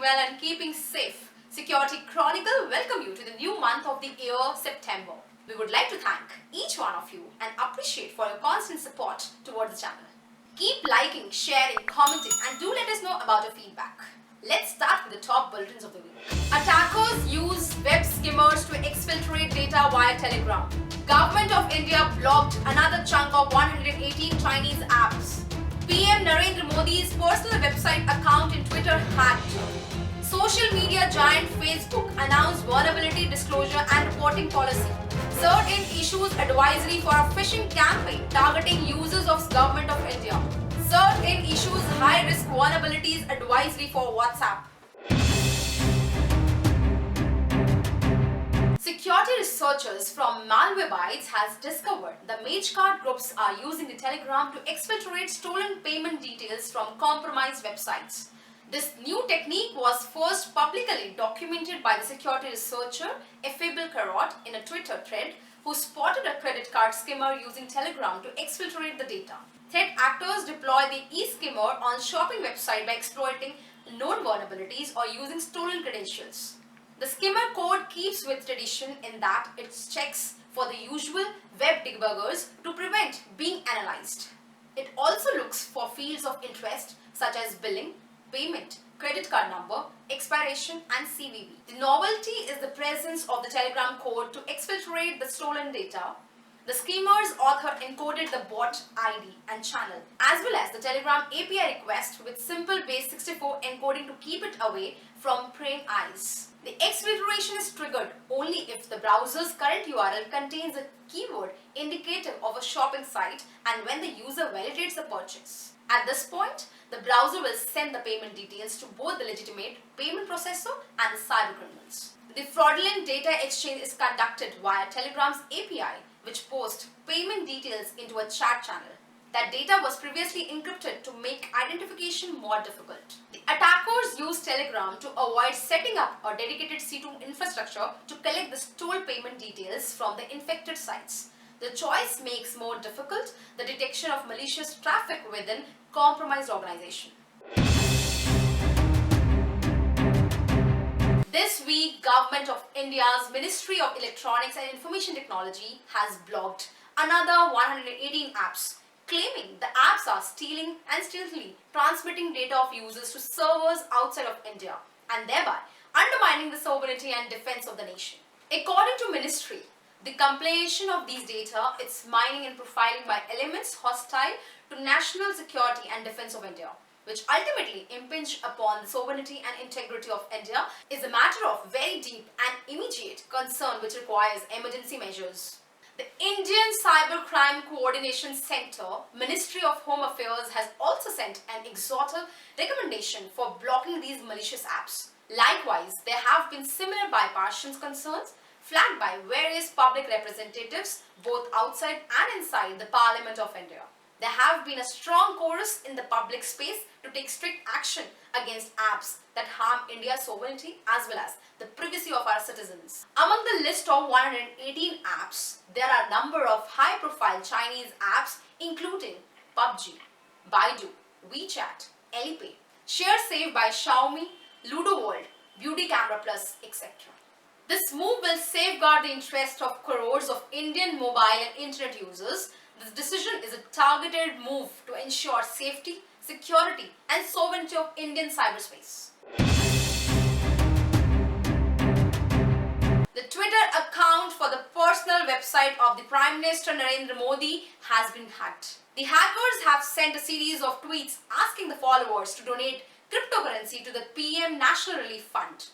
well and keeping safe. Security Chronicle welcome you to the new month of the year, September. We would like to thank each one of you and appreciate for your constant support towards the channel. Keep liking, sharing, commenting and do let us know about your feedback. Let's start with the top bulletins of the week. Attackers use web skimmers to exfiltrate data via Telegram. Government of India blocked another chunk of 118 Chinese apps. PM Narendra Modi's personal website account in Twitter hacked. Social media giant Facebook announced vulnerability disclosure and reporting policy. Certain issues advisory for a phishing campaign targeting users of Government of India. Certain issues high-risk vulnerabilities advisory for WhatsApp. Security researchers from Malwarebytes has discovered the MageCard groups are using the Telegram to exfiltrate stolen payment details from compromised websites. This new technique was first publicly documented by the security researcher Exfiltrate in a Twitter thread who spotted a credit card skimmer using Telegram to exfiltrate the data. Threat actors deploy the e-skimmer on shopping website by exploiting known vulnerabilities or using stolen credentials. The skimmer code keeps with tradition in that it checks for the usual web debuggers to prevent being analyzed. It also looks for fields of interest such as billing, payment, credit card number, expiration and CVV. The novelty is the presence of the Telegram code to exfiltrate the stolen data. The skimmer's author encoded the bot ID and channel as well as the Telegram API request with simple base 64 encoding to keep it away from prying eyes. The exfiltration is triggered only if the browser's current URL contains a keyword indicative of a shopping site and when the user validates the purchase. At this point, the browser will send the payment details to both the legitimate payment processor and the cybercriminals. The fraudulent data exchange is conducted via Telegram's API, which posts payment details into a chat channel. That data was previously encrypted to make identification more difficult. The attackers used Telegram to avoid setting up a dedicated C2 infrastructure to collect the stolen payment details from the infected sites. The choice makes more difficult the detection of malicious traffic within compromised organization. This week, Government of India's Ministry of Electronics and Information Technology has blocked another 118 apps, claiming the apps are stealing and stealthily transmitting data of users to servers outside of India and thereby undermining the sovereignty and defense of the nation. According to Ministry, the compilation of these data, its mining and profiling by elements hostile to national security and defense of India, which ultimately impinge upon the sovereignty and integrity of India, is a matter of very deep and immediate concern which requires emergency measures. The Indian Cybercrime Coordination Center, Ministry of Home Affairs has also sent an exhortive recommendation for blocking these malicious apps. Likewise, there have been similar bipartisan concerns flagged by various public representatives both outside and inside the Parliament of India. There have been a strong chorus in the public space to take strict action against apps that harm India's sovereignty as well as the privacy of our citizens. Among the list of 118 apps, there are a number of high-profile Chinese apps including PUBG, Baidu, WeChat, Alipay, ShareSafe by Xiaomi, Ludo World, Beauty Camera Plus, etc. This move will safeguard the interest of crores of Indian mobile and internet users. This decision is a targeted move to ensure safety, security and sovereignty of Indian cyberspace. The Twitter account for the personal website of the Prime Minister Narendra Modi has been hacked. The hackers have sent a series of tweets asking the followers to donate cryptocurrency to the PM National Relief Fund.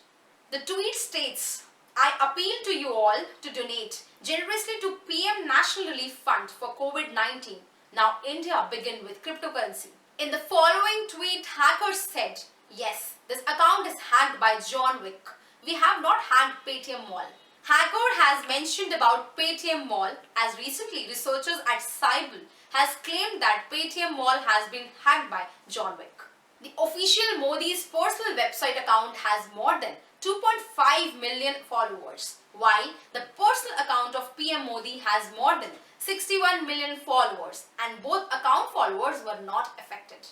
The tweet states, "I appeal to you all to donate generously to PM National Relief Fund for COVID-19. Now India begin with cryptocurrency." In the following tweet, hackers said, "Yes, this account is hacked by John Wick. We have not hacked Paytm Mall." Hacker has mentioned about Paytm Mall as recently researchers at Cybel has claimed that Paytm Mall has been hacked by John Wick. The official Modi's personal website account has more than 2.5 million followers, while the personal account of PM Modi has more than 61 million followers and both account followers were not affected.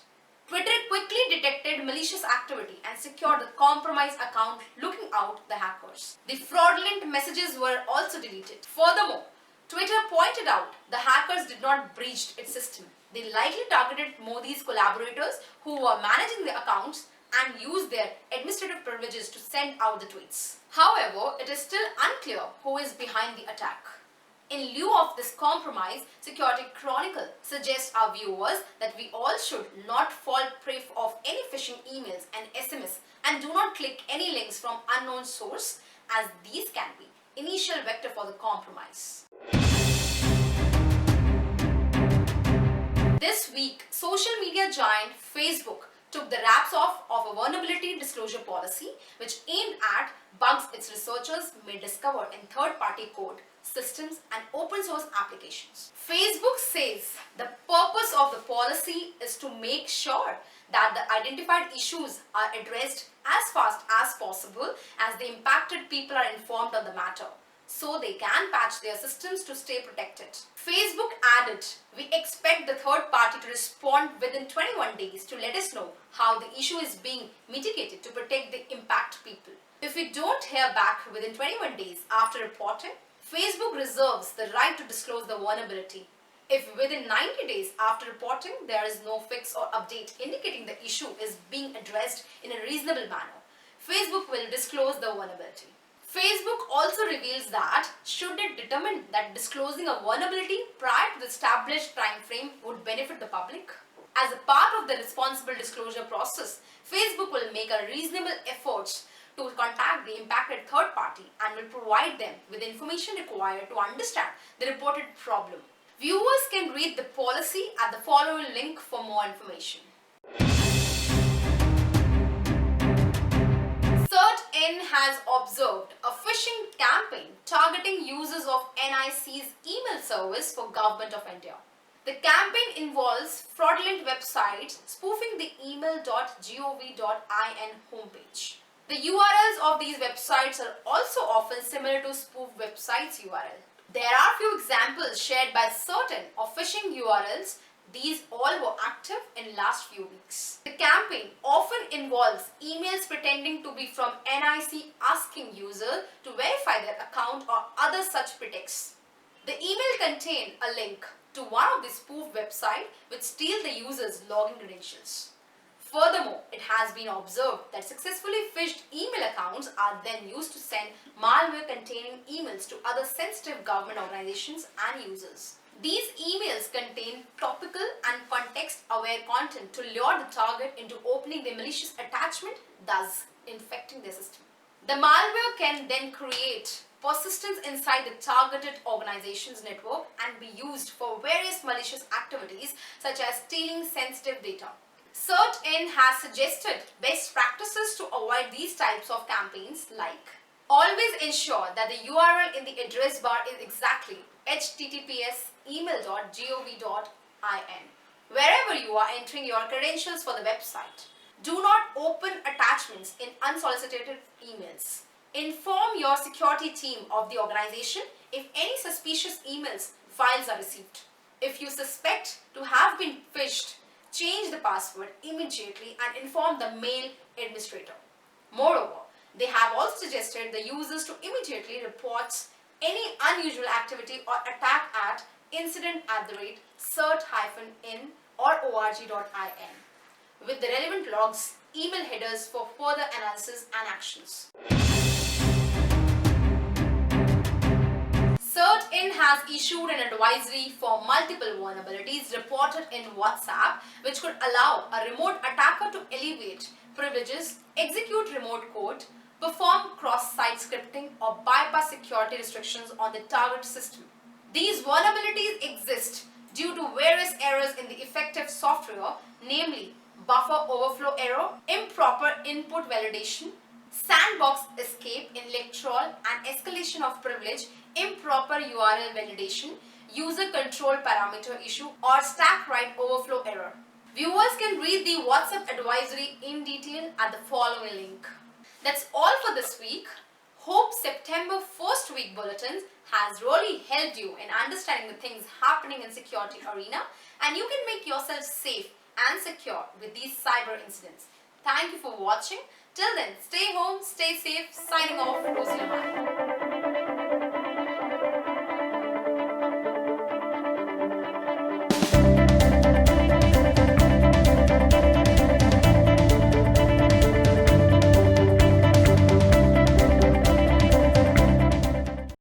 Twitter quickly detected malicious activity and secured the compromised account, looking out the hackers. The fraudulent messages were also deleted. Furthermore, Twitter pointed out the hackers did not breach its system. They likely targeted Modi's collaborators who were managing the accounts and used their administrative privileges to send out the tweets. However, it is still unclear who is behind the attack. In lieu of this compromise, Security Chronicle suggests our viewers that we all should not fall prey of any phishing emails and SMS and do not click any links from unknown source, as these can be initial vector for the compromise. This week, social media giant Facebook took the wraps off of a vulnerability disclosure policy which aimed at bugs its researchers may discover in third-party code, systems and open source applications. Facebook says the purpose of the policy is to make sure that the identified issues are addressed as fast as possible as the impacted people are informed on the matter, so they can patch their systems to stay protected. Facebook added, "We expect the third party to respond within 21 days to let us know how the issue is being mitigated to protect the impacted people. If we don't hear back within 21 days after reporting, Facebook reserves the right to disclose the vulnerability. If within 90 days after reporting there is no fix or update indicating the issue is being addressed in a reasonable manner, Facebook will disclose the vulnerability." Facebook also reveals that should it determine that disclosing a vulnerability prior to the established time frame would benefit the public, as a part of the responsible disclosure process, Facebook will make a reasonable efforts to contact the impacted third party and will provide them with information required to understand the reported problem. Viewers can read the policy at the following link for more information. CertIn has observed a phishing campaign targeting users of NIC's email service for Government of India. The campaign involves fraudulent websites spoofing the email.gov.in homepage. The URLs of these websites are also often similar to spoof websites' URL. There are few examples shared by CertIn of phishing URLs. These all were active in last few weeks. The campaign often involves emails pretending to be from NIC asking users to verify their account or other such pretexts. The email contained a link to one of the spoof websites which steal the user's login credentials. Furthermore, it has been observed that successfully phished email accounts are then used to send malware containing emails to other sensitive government organizations and users. These emails contain topical and context-aware content to lure the target into opening the malicious attachment, thus infecting their system. The malware can then create persistence inside the targeted organization's network and be used for various malicious activities such as stealing sensitive data. CertIn has suggested best practices to avoid these types of campaigns, like always ensure that the URL in the address bar is exactly https://email.gov.in wherever you are entering your credentials for the website. Do not open attachments in unsolicited emails. Inform your security team of the organization if any suspicious emails files are received. If you suspect to have been phished, change the password immediately and inform the mail administrator. Moreover, they have also suggested the users to immediately report any unusual activity or attack at incident@cert-in or org.in with the relevant logs, email headers for further analysis and actions. CertIn has issued an advisory for multiple vulnerabilities reported in WhatsApp, which could allow a remote attacker to elevate privileges, execute remote code, perform cross-site scripting, or bypass security restrictions on the target system. These vulnerabilities exist due to various errors in the effective software, namely buffer overflow error, improper input validation, sandbox escape in electoral and escalation of privilege, improper URL validation, user control parameter issue, or stack write overflow error. Viewers can read the WhatsApp advisory in detail at the following link. That's all for this week. Hope September first week bulletins has really helped you in understanding the things happening in security arena, and you can make yourself safe and secure with these cyber incidents. Thank you for watching. Till then, stay home, stay safe. Signing off, Rosie Lamar.